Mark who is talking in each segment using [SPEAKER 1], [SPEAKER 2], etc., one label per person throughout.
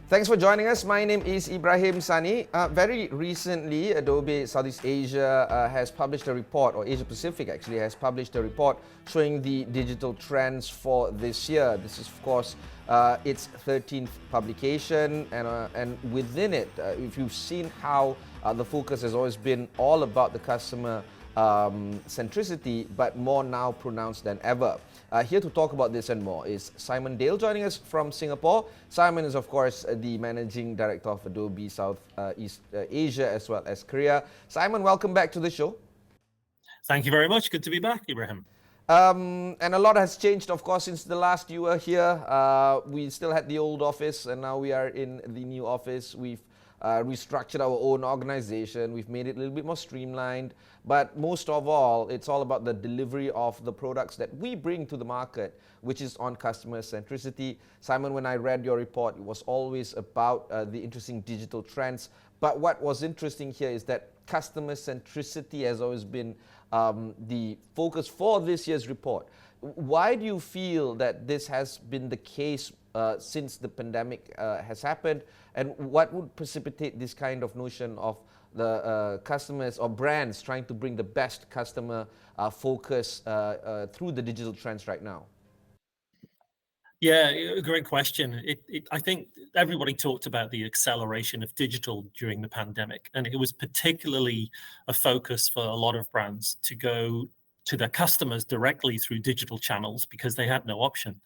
[SPEAKER 1] Thanks for joining us. My name is Ibrahim Sani. Very recently, Adobe Southeast Asia has published a report, or Asia Pacific actually has published a report showing the digital trends for this year. This is, of course, its 13th publication, and within it, if you've seen how the focus has always been all about the customer centricity, but more now pronounced than ever. Here to talk about this and more is Simon Dale joining us from Singapore. Simon is, of course, the Managing Director of Adobe Southeast Asia as well as Korea. Simon, welcome back to the show.
[SPEAKER 2] Thank you very much. Good to be back, Ibrahim.
[SPEAKER 1] And a lot has changed, of course, since the last you were here. We still had the old office, and now we are in the new office. We've restructured our own organization. We've made it a little bit more streamlined. But most of all, it's all about the delivery of the products that we bring to the market, which is on customer centricity. Simon, when I read your report, it was always about the interesting digital trends. But what was interesting here is that customer centricity has always been the focus for this year's report. Why do you feel that this has been the case since the pandemic has happened, and what would precipitate this kind of notion of the customers or brands trying to bring the best customer focus through the digital trends right now?
[SPEAKER 2] Yeah, great question. I think everybody talked about the acceleration of digital during the pandemic, and it was particularly a focus for a lot of brands to go to their customers directly through digital channels because they had no option.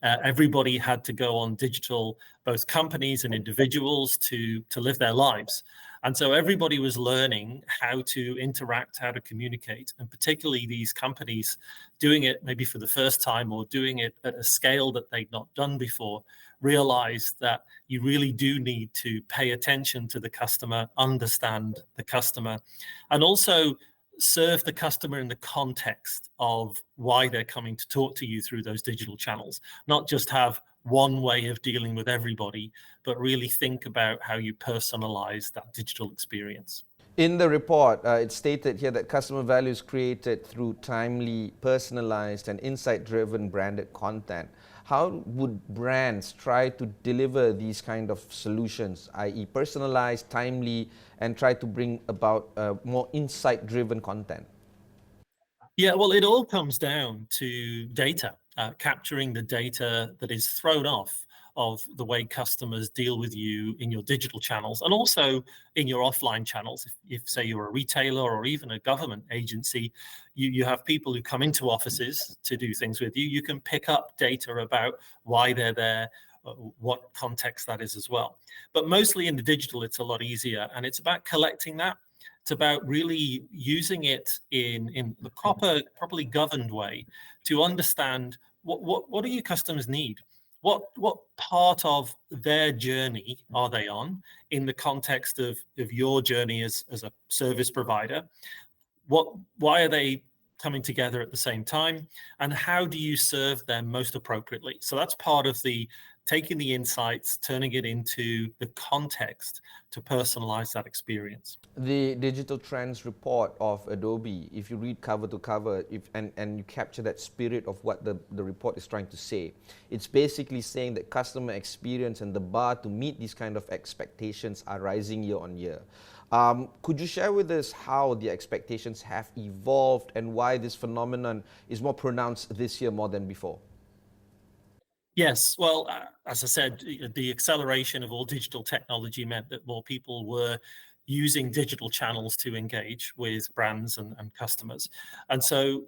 [SPEAKER 2] Everybody had to go on digital, both companies and individuals, to live their lives. And so everybody was learning how to interact, how to communicate, and particularly these companies doing it maybe for the first time or doing it at a scale that they'd not done before, realized that you really do need to pay attention to the customer, understand the customer, and also serve the customer in the context of why they're coming to talk to you through those digital channels. Not just have one way of dealing with everybody, but really think about how you personalize that digital experience.
[SPEAKER 1] In the report, it's stated here that customer value is created through timely, personalized, and insight-driven branded content. How would brands try to deliver these kind of solutions, i.e. personalized, timely, and try to bring about more insight-driven content?
[SPEAKER 2] Yeah, well, it all comes down to data, capturing the data that is thrown off of the way customers deal with you in your digital channels and also in your offline channels. If say you're a retailer or even a government agency, you have people who come into offices to do things with you. You can pick up data about why they're there, what context that is as well. But mostly in the digital, it's a lot easier, and it's about collecting that. It's about really using it in the properly governed way to understand what do your customers need? What part of their journey are they on in the context of your journey as a service provider? Why are they coming together at the same time? And how do you serve them most appropriately? So that's part of the taking the insights, turning it into the context to personalize that experience.
[SPEAKER 1] The Digital Trends Report of Adobe, if you read cover to cover and you capture that spirit of what the report is trying to say, it's basically saying that customer experience and the bar to meet these kind of expectations are rising year on year. Could you share with us how the expectations have evolved and why this phenomenon is more pronounced this year more than before?
[SPEAKER 2] Yes, well, as I said, the acceleration of all digital technology meant that more people were using digital channels to engage with brands and customers. And so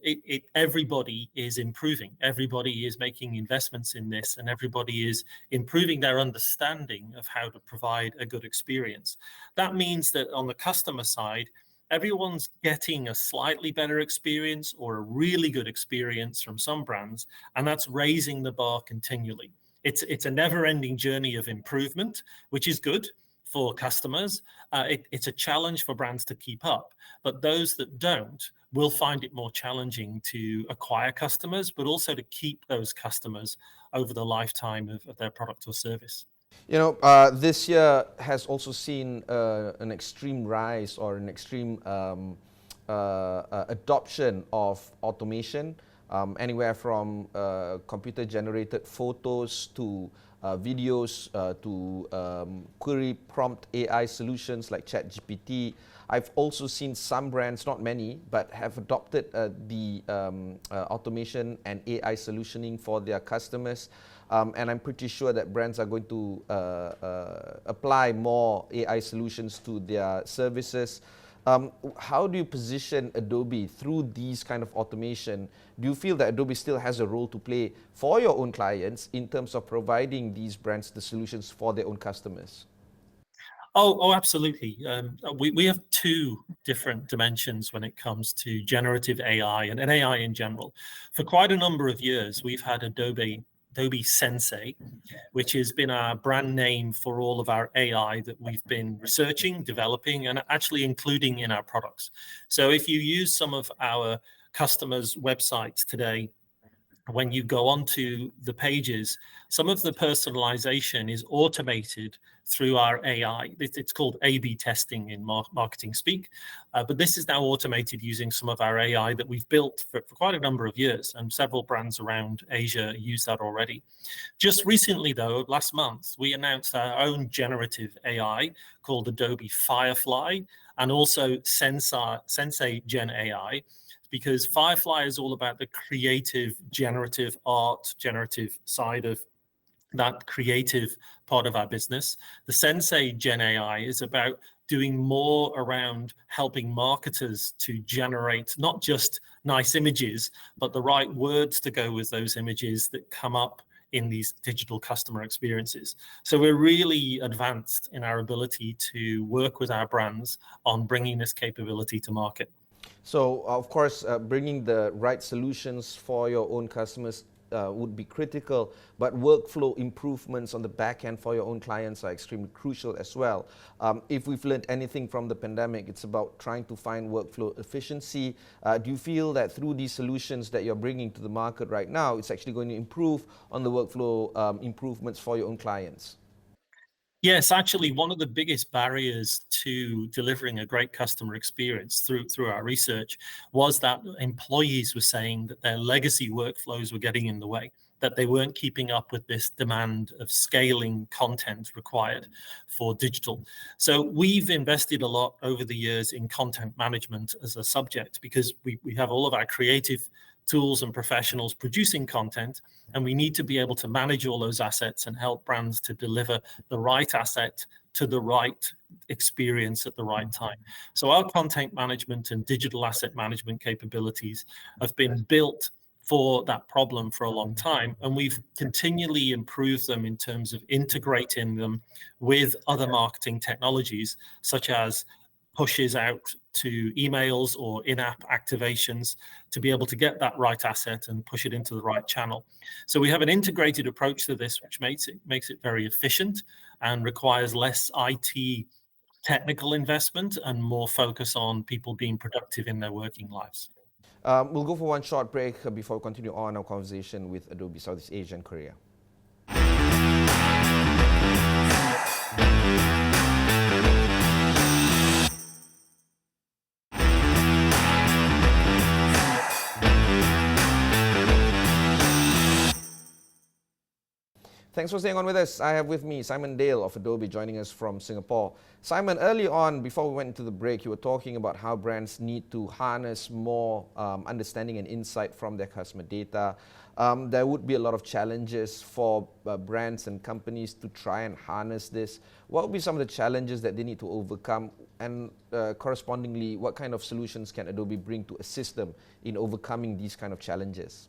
[SPEAKER 2] everybody is improving. Everybody is making investments in this, and everybody is improving their understanding of how to provide a good experience. That means that on the customer side, everyone's getting a slightly better experience or a really good experience from some brands, and that's raising the bar continually. It's a never-ending journey of improvement, which is good for customers. It's a challenge for brands to keep up, but those that don't will find it more challenging to acquire customers, but also to keep those customers over the lifetime of their product or service.
[SPEAKER 1] You know, this year has also seen an extreme rise or an extreme adoption of automation, anywhere from computer-generated photos to videos to query prompt AI solutions like ChatGPT. I've also seen some brands, not many, but have adopted the automation and AI solutioning for their customers. And I'm pretty sure that brands are going to apply more AI solutions to their services. How do you position Adobe through these kind of automation? Do you feel that Adobe still has a role to play for your own clients in terms of providing these brands the solutions for their own customers?
[SPEAKER 2] Oh, absolutely. We have two different dimensions when it comes to generative AI and AI in general. For quite a number of years, we've had Adobe Sensei, which has been our brand name for all of our AI that we've been researching, developing, and actually including in our products. So if you use some of our customers' websites today, when you go onto the pages, some of the personalization is automated through our AI. It's called A/B testing in marketing speak, but this is now automated using some of our AI that we've built for quite a number of years, and several brands around Asia use that already. Just recently, though, last month, we announced our own generative AI called Adobe Firefly, and also Sensei Gen AI, because Firefly is all about the creative, generative art, generative side of that creative part of our business. The Sensei Gen AI is about doing more around helping marketers to generate not just nice images, but the right words to go with those images that come up in these digital customer experiences. So we're really advanced in our ability to work with our brands on bringing this capability to market.
[SPEAKER 1] So, of course, bringing the right solutions for your own customers would be critical, but workflow improvements on the back end for your own clients are extremely crucial as well. If we've learned anything from the pandemic, it's about trying to find workflow efficiency. Do you feel that through these solutions that you're bringing to the market right now, it's actually going to improve on the workflow improvements for your own clients?
[SPEAKER 2] Yes, actually, one of the biggest barriers to delivering a great customer experience through our research was that employees were saying that their legacy workflows were getting in the way, that they weren't keeping up with this demand of scaling content required for digital. So we've invested a lot over the years in content management as a subject, because we have all of our creative tools and professionals producing content, and we need to be able to manage all those assets and help brands to deliver the right asset to the right experience at the right time. So our content management and digital asset management capabilities have been built for that problem for a long time, and we've continually improved them in terms of integrating them with other marketing technologies, such as pushes out to emails or in-app activations to be able to get that right asset and push it into the right channel. So we have an integrated approach to this, which makes it very efficient and requires less IT technical investment and more focus on people being productive in their working lives.
[SPEAKER 1] We'll go for one short break before we continue on our conversation with Adobe Southeast Asia and Korea. Thanks for staying on with us. I have with me Simon Dale of Adobe joining us from Singapore. Simon, early on, before we went into the break, you were talking about how brands need to harness more understanding and insight from their customer data. There would be a lot of challenges for brands and companies to try and harness this. What would be some of the challenges that they need to overcome? And correspondingly, what kind of solutions can Adobe bring to assist them in overcoming these kind of challenges?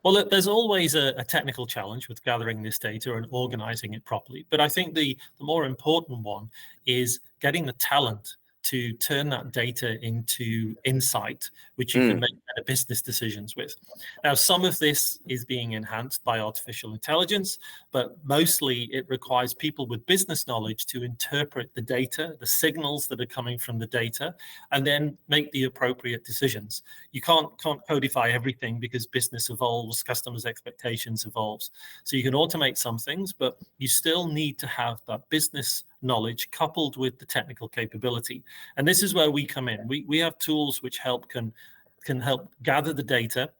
[SPEAKER 2] Well, there's always a technical challenge with gathering this data and organizing it properly. But I think the more important one is getting the talent to turn that data into insight, which you can make better business decisions with. Now, some of this is being enhanced by artificial intelligence, but mostly it requires people with business knowledge to interpret the data, the signals that are coming from the data, and then make the appropriate decisions. You can't codify everything because business evolves, customers' expectations evolves. So you can automate some things, but you still need to have that business knowledge coupled with the technical capability. And this is where we come in. We have tools which can help gather the data,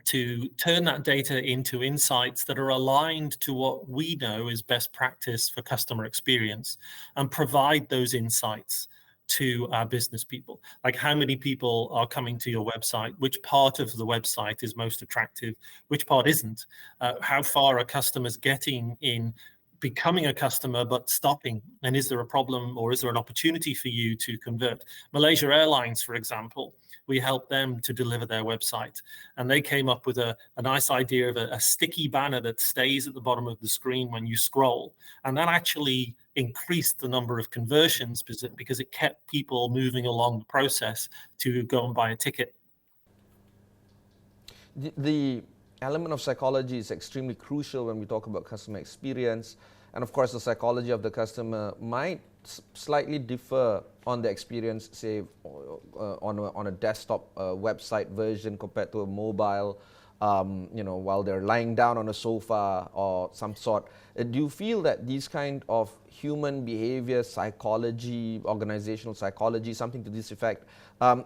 [SPEAKER 2] to turn that data into insights that are aligned to what we know is best practice for customer experience, and provide those insights to our business people. Like, how many people are coming to your website, which part of the website is most attractive, which part isn't, how far are customers getting in becoming a customer but stopping, and is there a problem or is there an opportunity for you to convert? Malaysia Airlines, for example, we helped them to deliver their website, and they came up with a nice idea of a sticky banner that stays at the bottom of the screen when you scroll, and that actually increased the number of conversions because it kept people moving along the process to go and buy a ticket.
[SPEAKER 1] The element of psychology is extremely crucial when we talk about customer experience. And of course, the psychology of the customer might slightly differ on the experience, say, on a desktop website version compared to a mobile, while they're lying down on a sofa or some sort. Do you feel that these kind of human behavior psychology, organizational psychology, something to this effect,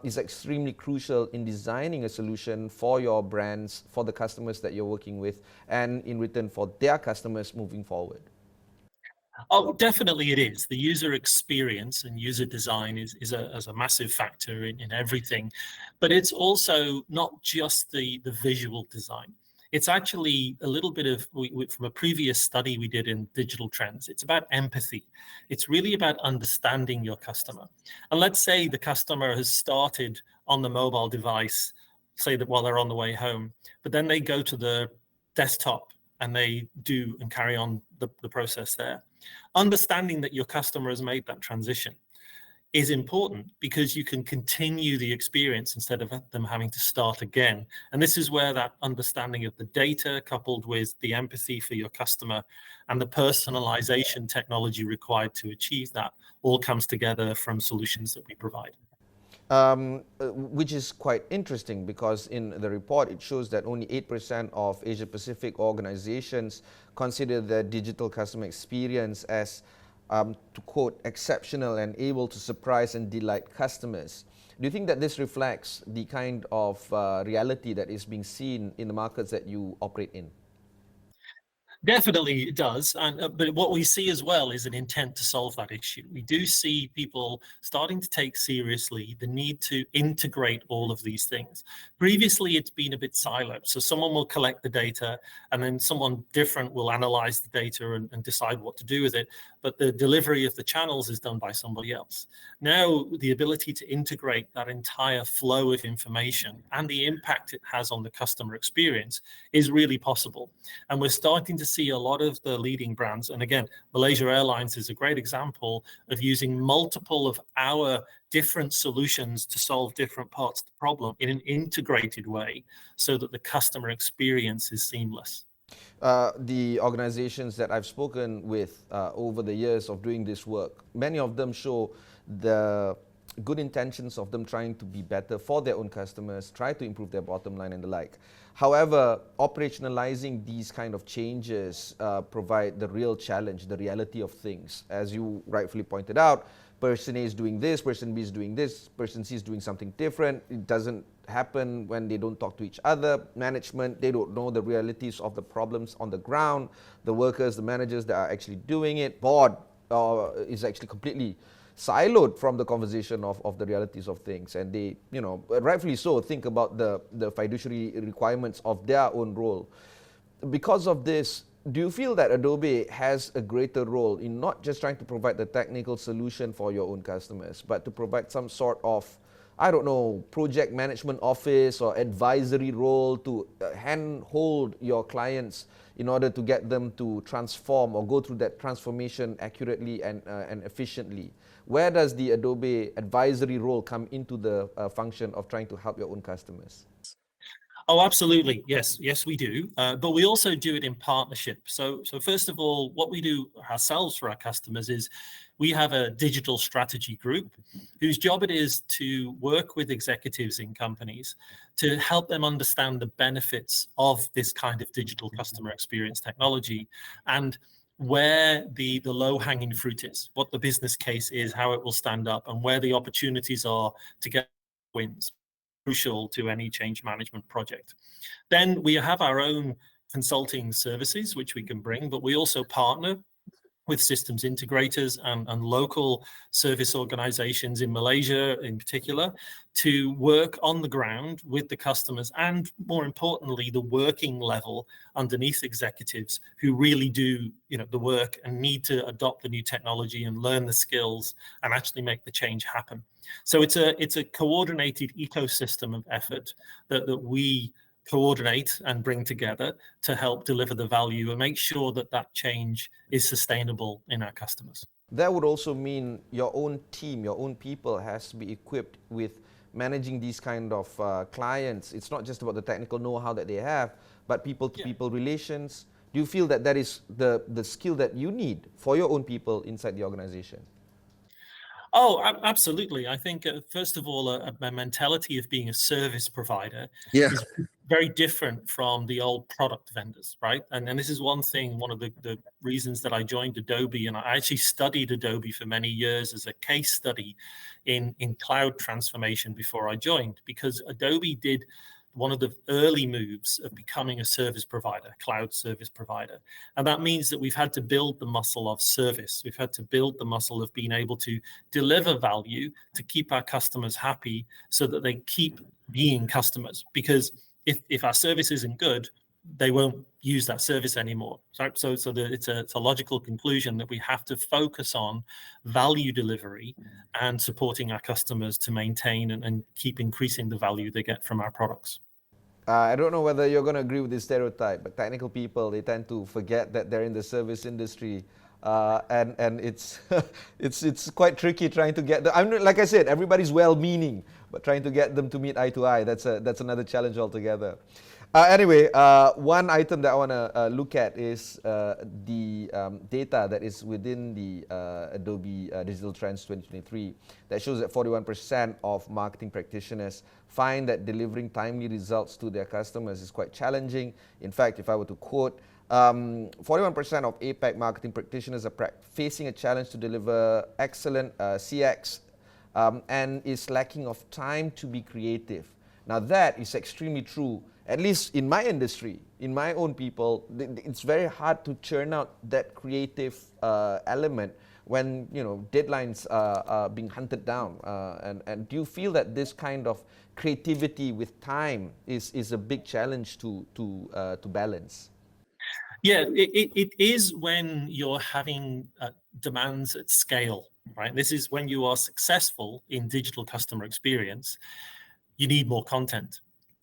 [SPEAKER 1] is extremely crucial in designing a solution for your brands, for the customers that you're working with, and in return for their customers moving forward?
[SPEAKER 2] Oh, definitely it is. The user experience and user design is a massive factor in everything. But it's also not just the visual design. It's actually a little bit of, from a previous study we did in digital trends, it's about empathy. It's really about understanding your customer. And let's say the customer has started on the mobile device, say that while they're on the way home, but then they go to the desktop and they do and carry on the process there. Understanding that your customer has made that transition is important, because you can continue the experience instead of them having to start again. And this is where that understanding of the data, coupled with the empathy for your customer and the personalization technology required to achieve that, all comes together from solutions that we provide.
[SPEAKER 1] Which is quite interesting, because in the report it shows that only 8% of Asia Pacific organizations consider their digital customer experience as, to quote, exceptional and able to surprise and delight customers. Do you think that this reflects the kind of reality that is being seen in the markets that you operate in?
[SPEAKER 2] Definitely it does, but what we see as well is an intent to solve that issue. We do see people starting to take seriously the need to integrate all of these things. Previously, it's been a bit siloed, so someone will collect the data and then someone different will analyze the data and decide what to do with it, but the delivery of the channels is done by somebody else. Now, the ability to integrate that entire flow of information and the impact it has on the customer experience is really possible, and we're starting to see a lot of the leading brands, and again, Malaysia Airlines is a great example of using multiple of our different solutions to solve different parts of the problem in an integrated way so that the customer experience is seamless.
[SPEAKER 1] The organizations that I've spoken with over the years of doing this work, many of them show the good intentions of them trying to be better for their own customers, try to improve their bottom line and the like. However, operationalizing these kind of changes provide the real challenge, the reality of things. As you rightfully pointed out, person A is doing this, person B is doing this, person C is doing something different. It doesn't happen when they don't talk to each other. Management, they don't know the realities of the problems on the ground. The workers, the managers that are actually doing it, board is actually completely siloed from the conversation of the realities of things, and they, rightfully so, think about the fiduciary requirements of their own role. Because of this, do you feel that Adobe has a greater role in not just trying to provide the technical solution for your own customers, but to provide some sort of, I don't know, project management office or advisory role to handhold your clients in order to get them to transform or go through that transformation accurately and efficiently? Where does the Adobe advisory role come into the function of trying to help your own customers?
[SPEAKER 2] Oh, absolutely. Yes, we do. But we also do it in partnership. So first of all, what we do ourselves for our customers is we have a digital strategy group whose job it is to work with executives in companies to help them understand the benefits of this kind of digital customer experience technology, and where the low-hanging fruit is, what the business case is, how it will stand up, and where the opportunities are to get wins. crucial to any change management project. Then we have our own consulting services, which we can bring, but we also partner with systems integrators and local service organizations in Malaysia in particular to work on the ground with the customers and, more importantly, the working level underneath executives who really do the work and need to adopt the new technology and learn the skills and actually make the change happen. So it's a coordinated ecosystem of effort that we coordinate and bring together to help deliver the value and make sure that that change is sustainable in our customers.
[SPEAKER 1] That would also mean your own team, your own people has to be equipped with managing these kind of clients. It's not just about the technical know-how that they have, but people-to-people relations. Do you feel that that is the skill that you need for your own people inside the organization?
[SPEAKER 2] Oh, absolutely. I think, first of all, a mentality of being a service provider is very different from the old product vendors, right? And this is one of the reasons that I joined Adobe, and I actually studied Adobe for many years as a case study in cloud transformation before I joined, because Adobe did one of the early moves of becoming a service provider, cloud service provider. And that means that we've had to build the muscle of service. We've had to build the muscle of being able to deliver value to keep our customers happy so that they keep being customers. Because if our service isn't good, they won't use that service anymore. So it's a logical conclusion that we have to focus on value delivery and supporting our customers to maintain and keep increasing the value they get from our products.
[SPEAKER 1] I don't know whether you're going to agree with this stereotype, but technical people, they tend to forget that they're in the service industry. And it's it's quite tricky trying to get them. Like I said, everybody's well-meaning, but trying to get them to meet eye to eye, that's another challenge altogether. Anyway, one item that I want to look at is the data that is within the Adobe Digital Trends 2023 that shows that 41% of marketing practitioners find that delivering timely results to their customers is quite challenging. In fact, if I were to quote, 41% of APAC marketing practitioners are facing a challenge to deliver excellent CX and is lacking of time to be creative. Now that is extremely true, at least in my industry, in my own people. It's very hard to churn out that creative element when deadlines are being hunted down. And do you feel that this kind of creativity with time is a big challenge to balance?
[SPEAKER 2] Yeah, it is when you're having demands at scale, right? This is when you are successful in digital customer experience. You need more content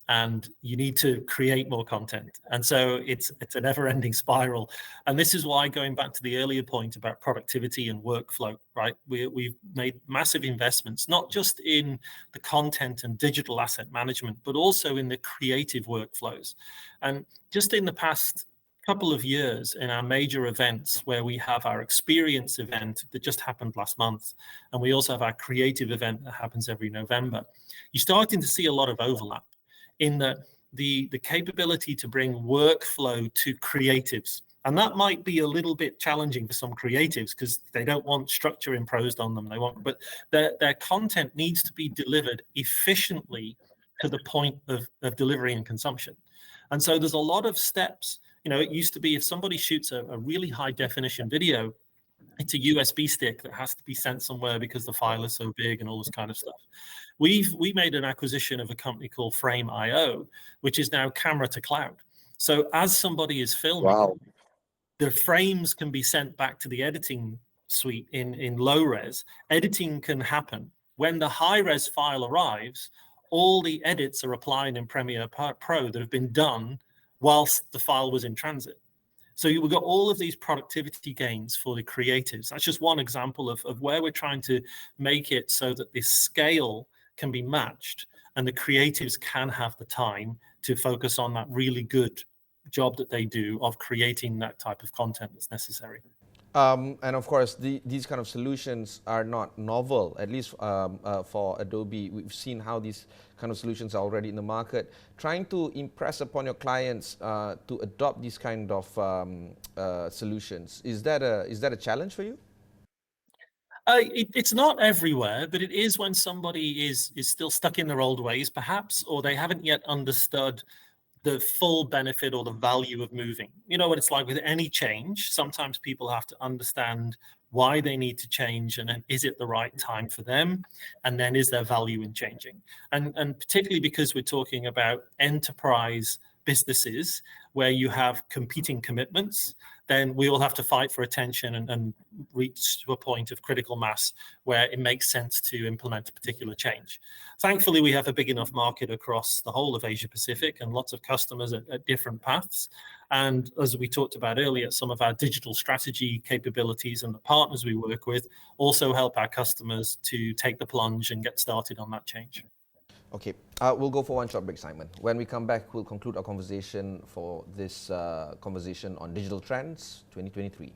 [SPEAKER 2] and you need to create more content. And so it's a never-ending spiral. And this is why, going back to the earlier point about productivity and workflow, right? We've made massive investments, not just in the content and digital asset management, but also in the creative workflows. And just in the past couple of years, in our major events, where we have our experience event that just happened last month, and we also have our creative event that happens every November, you're starting to see a lot of overlap in the capability to bring workflow to creatives. And that might be a little bit challenging for some creatives because they don't want structure imposed on them. But their content needs to be delivered efficiently to the point of delivery and consumption. And so there's a lot of steps. It used to be if somebody shoots a really high definition video, it's a USB stick that has to be sent somewhere because the file is so big and all this kind of stuff. We made an acquisition of a company called Frame.io, which is now camera to cloud. So as somebody is filming, the frames can be sent back to the editing suite in low res. Editing can happen. When the high res file arrives, all the edits are applied in Premiere Pro that have been done whilst the file was in transit. So we've got all of these productivity gains for the creatives. That's just one example of where we're trying to make it so that this scale can be matched and the creatives can have the time to focus on that really good job that they do of creating that type of content that's necessary.
[SPEAKER 1] And of course, these kind of solutions are not novel, at least for Adobe. We've seen how these kind of solutions are already in the market. Trying to impress upon your clients to adopt these kind of solutions, is that a challenge for you?
[SPEAKER 2] It's not everywhere, but it is when somebody is still stuck in their old ways, perhaps, or they haven't yet understood the full benefit or the value of moving. You know what it's like with any change. Sometimes people have to understand why they need to change, and then is it the right time for them? And then is there value in changing? And particularly because we're talking about enterprise businesses where you have competing commitments, then we all have to fight for attention and reach to a point of critical mass where it makes sense to implement a particular change. Thankfully, we have a big enough market across the whole of Asia Pacific and lots of customers at different paths. And as we talked about earlier, some of our digital strategy capabilities and the partners we work with also help our customers to take the plunge and get started on that change.
[SPEAKER 1] Okay, we'll go for one short break, Simon. When we come back, we'll conclude our conversation for this conversation on digital trends 2023.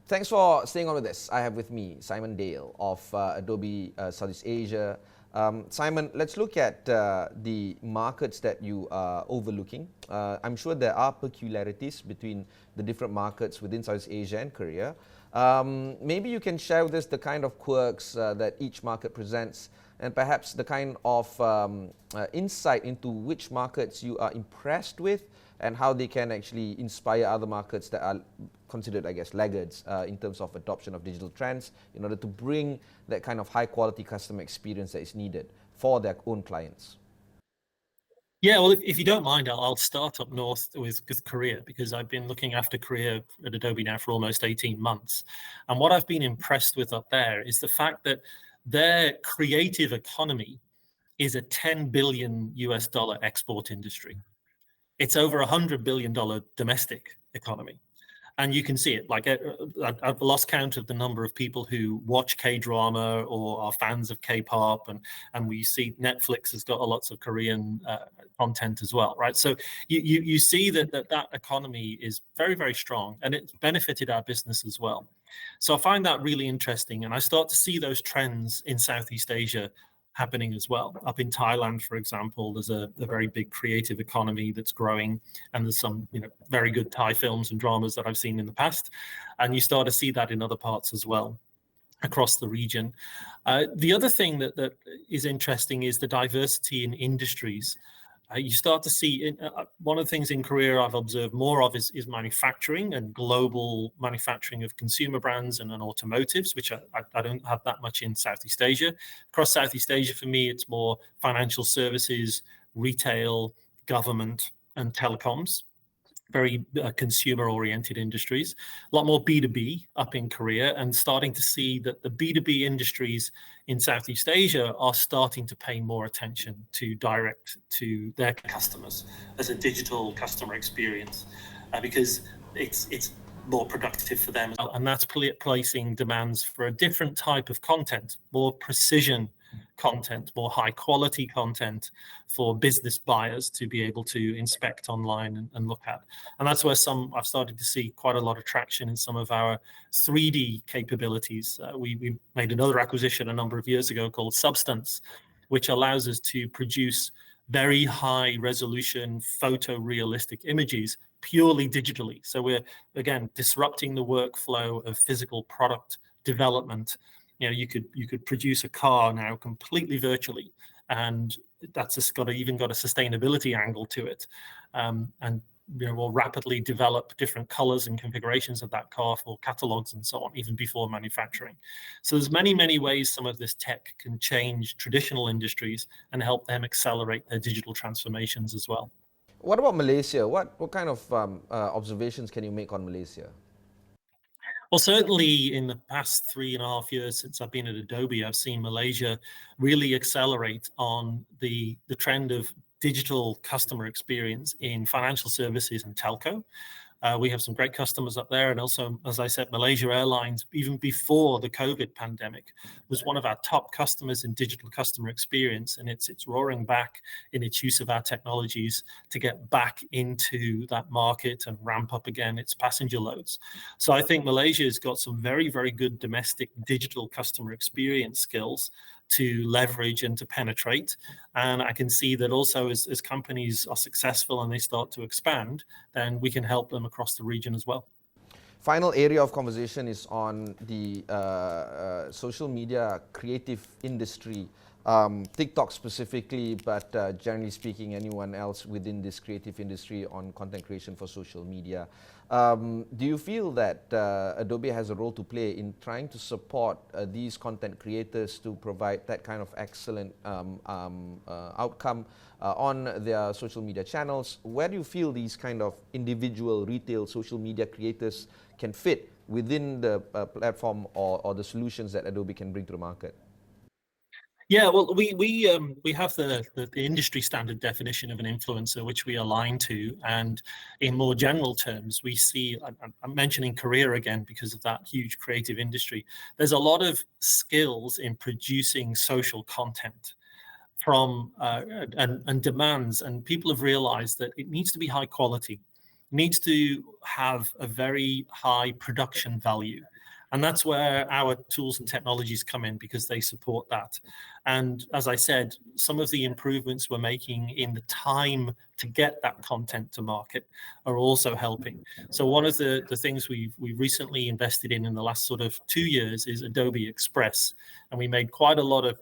[SPEAKER 1] Thanks for staying on with us. I have with me Simon Dale of Adobe Southeast Asia. Simon, let's look at the markets that you are overlooking. I'm sure there are peculiarities between the different markets within Southeast Asia and Korea. Maybe you can share with us the kind of quirks that each market presents, and perhaps the kind of insight into which markets you are impressed with and how they can actually inspire other markets that are considered, I guess, laggards in terms of adoption of digital trends in order to bring that kind of high quality customer experience that is needed for their own clients.
[SPEAKER 2] Yeah, well, if you don't mind, I'll start up north with Korea, because I've been looking after Korea at Adobe now for almost 18 months. And what I've been impressed with up there is the fact that their creative economy is a $10 billion US export industry. It's over $100 billion domestic economy. And you can see it, like I've lost count of the number of people who watch K-drama or are fans of K-pop, and we see Netflix has got lots of Korean content as well, right? So you see that economy is very, very strong, and it's benefited our business as well. So I find that really interesting, and I start to see those trends in Southeast Asia happening as well. Up in Thailand, for example, there's a very big creative economy that's growing, and there's some very good Thai films and dramas that I've seen in the past, and you start to see that in other parts as well across the region. The other thing that is interesting is the diversity in industries. You start to see one of the things in Korea I've observed more of is manufacturing and global manufacturing of consumer brands and automotives, which I don't have that much in Southeast Asia. Across Southeast Asia, for me, it's more financial services, retail, government, and telecoms. Very consumer-oriented industries, a lot more B2B up in Korea, and starting to see that the B2B industries in Southeast Asia are starting to pay more attention to direct to their customers as a digital customer experience, because it's more productive for them, and that's placing demands for a different type of content, more precision content, more high quality content for business buyers to be able to inspect online and look at. And that's where I've started to see quite a lot of traction in some of our 3D capabilities. We made another acquisition a number of years ago called Substance, which allows us to produce very high resolution photorealistic images purely digitally. So we're, again, disrupting the workflow of physical product development. You could produce a car now completely virtually, and that's just even got a sustainability angle to it. And we'll rapidly develop different colors and configurations of that car for catalogs and so on, even before manufacturing. So there's many ways some of this tech can change traditional industries and help them accelerate their digital transformations as well.
[SPEAKER 1] What about Malaysia? What kind of observations can you make on Malaysia?
[SPEAKER 2] Well, certainly in the past 3.5 years since I've been at Adobe, I've seen Malaysia really accelerate on the trend of digital customer experience in financial services and telco. We have some great customers up there. And also, as I said, Malaysia Airlines, even before the COVID pandemic, was one of our top customers in digital customer experience. And it's roaring back in its use of our technologies to get back into that market and ramp up again its passenger loads. So I think Malaysia has got some very, very good domestic digital customer experience skills to leverage and to penetrate. And I can see that also as companies are successful and they start to expand, then we can help them across the region as well.
[SPEAKER 1] Final area of conversation is on the social media creative industry, TikTok specifically, but generally speaking, anyone else within this creative industry on content creation for social media. Do you feel that Adobe has a role to play in trying to support these content creators to provide that kind of excellent outcome on their social media channels? Where do you feel these kind of individual retail social media creators can fit within the platform or the solutions that Adobe can bring to the market?
[SPEAKER 2] Yeah, well, we have the industry standard definition of an influencer, which we align to, and in more general terms, we see. I'm mentioning Korea again because of that huge creative industry. There's a lot of skills in producing social content from and demands, and people have realized that it needs to be high quality, needs to have a very high production value. And that's where our tools and technologies come in, because they support that. And as I said, some of the improvements we're making in the time to get that content to market are also helping. So one of the things we've recently invested in the last sort of 2 years is Adobe Express. And we made quite a lot of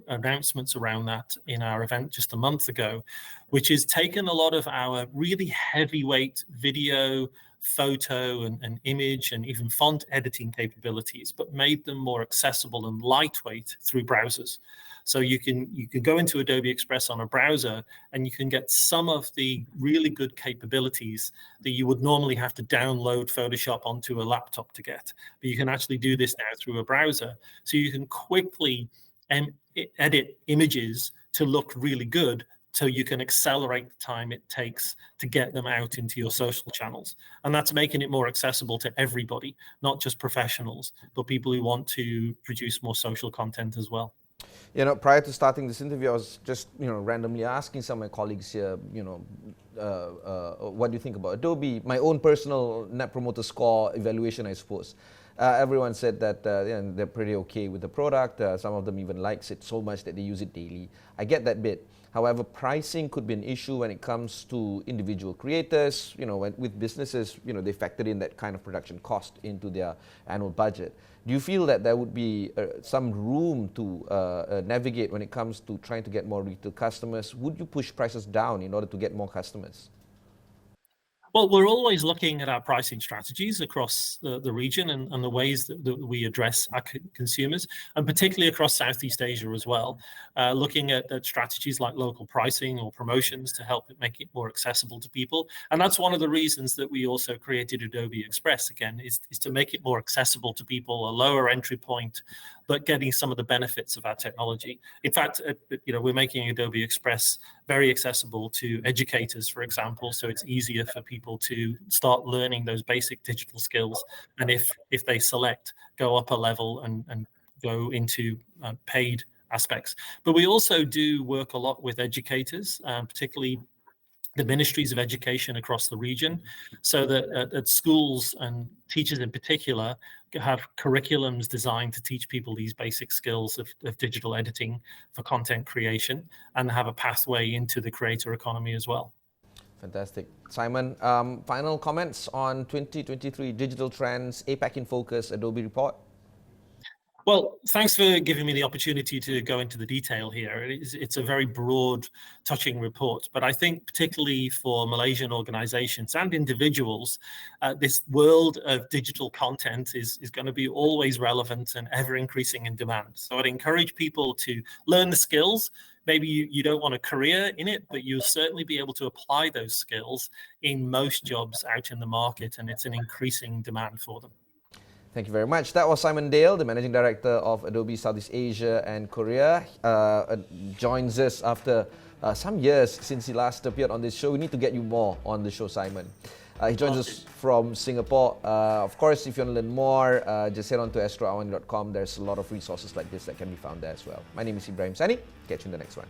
[SPEAKER 2] announcements around that in our event just a month ago, which has taken a lot of our really heavyweight video, photo and image and even font editing capabilities, but made them more accessible and lightweight through browsers. So you can go into Adobe Express on a browser and you can get some of the really good capabilities that you would normally have to download Photoshop onto a laptop to get. But you can actually do this now through a browser. So you can quickly edit images to look really good, so you can accelerate the time it takes to get them out into your social channels. And that's making it more accessible to everybody, not just professionals, but people who want to produce more social content as well.
[SPEAKER 1] You know, prior to starting this interview, I was just, randomly asking some of my colleagues here, what do you think about Adobe? My own personal Net Promoter Score evaluation, I suppose. Everyone said that they're pretty okay with the product. Some of them even likes it so much that they use it daily. I get that bit. However, pricing could be an issue when it comes to individual creators. With businesses, they factor in that kind of production cost into their annual budget. Do you feel that there would be some room to navigate when it comes to trying to get more retail customers? Would you push prices down in order to get more customers?
[SPEAKER 2] Well, we're always looking at our pricing strategies across the region and the ways that we address our consumers, and particularly across Southeast Asia as well, looking at strategies like local pricing or promotions to help make it more accessible to people. And that's one of the reasons that we also created Adobe Express, again, is to make it more accessible to people, a lower entry point, but getting some of the benefits of our technology. In fact, we're making Adobe Express very accessible to educators, for example, so it's easier for people to start learning those basic digital skills. And if they select, go up a level and go into paid aspects. But we also do work a lot with educators, particularly the ministries of education across the region, so that at schools and teachers in particular have curriculums designed to teach people these basic skills of digital editing for content creation and have a pathway into the creator economy as well.
[SPEAKER 1] Fantastic. Simon, final comments on 2023 Digital Trends, APAC in Focus, Adobe Report?
[SPEAKER 2] Well, thanks for giving me the opportunity to go into the detail here. It's a very broad, touching report, but I think particularly for Malaysian organizations and individuals, this world of digital content is going to be always relevant and ever increasing in demand. So I'd encourage people to learn the skills. Maybe you don't want a career in it, but you'll certainly be able to apply those skills in most jobs out in the market, and it's an increasing demand for them.
[SPEAKER 1] Thank you very much. That was Simon Dale, the Managing Director of Adobe Southeast Asia and Korea. Joins us after some years since he last appeared on this show. We need to get you more on the show, Simon. He joins us from Singapore. Of course, if you want to learn more, just head on to astroawani.com. There's a lot of resources like this that can be found there as well. My name is Ibrahim Sani. Catch you in the next one.